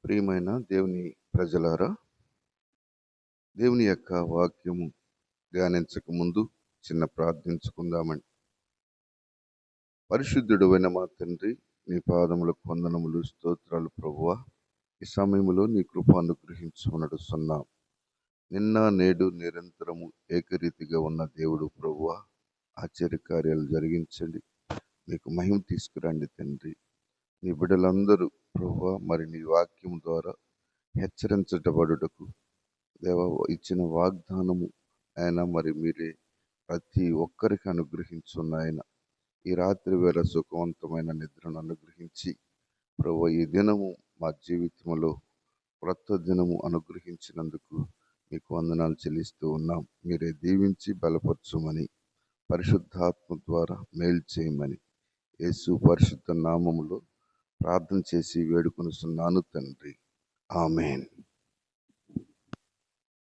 ప్రియమైన దేవుని ప్రజలారా, దేవుని యొక్క వాక్యము ధ్యానించక ముందు చిన్న ప్రార్థించుకుందామండి. పరిశుద్ధుడైన మా తండ్రి, నీ పాదములకు వందనములు, స్తోత్రాలు ప్రభువా. ఈ సమయంలో నీ కృప అనుగ్రహించుకున్నాం. నిన్న నేడు నిరంతరము ఏకరీతిగా ఉన్న దేవుడు ప్రభువా, ఆశ్చర్యకార్యాలు జరిగించండి. మీకు మహిమ తీసుకురండి తండ్రి. నీ బిడ్డలందరూ ప్రభువా మరి నీ వాక్యం ద్వారా హెచ్చరించబడుటకు దేవ ఇచ్చిన వాగ్దానము ఆయన మరి మీరే ప్రతి ఒక్కరికి అనుగ్రహించున్న ఆయన ఈ రాత్రి వేళ సుఖవంతమైన నిద్రను అనుగ్రహించి ప్రభువా ఈ దినము మా జీవితంలో క్రొత్త దినము అనుగ్రహించినందుకు మీకు వందనాలు చెల్లిస్తూ ఉన్నాం. మీరే దీవించి బలపరచుమని, పరిశుద్ధాత్మ ద్వారా మేలు చేయమని యేసు పరిశుద్ధ నామములో ప్రార్థన చేసి వేడుకొనుచున్నాను తండ్రి. ఆమేన్.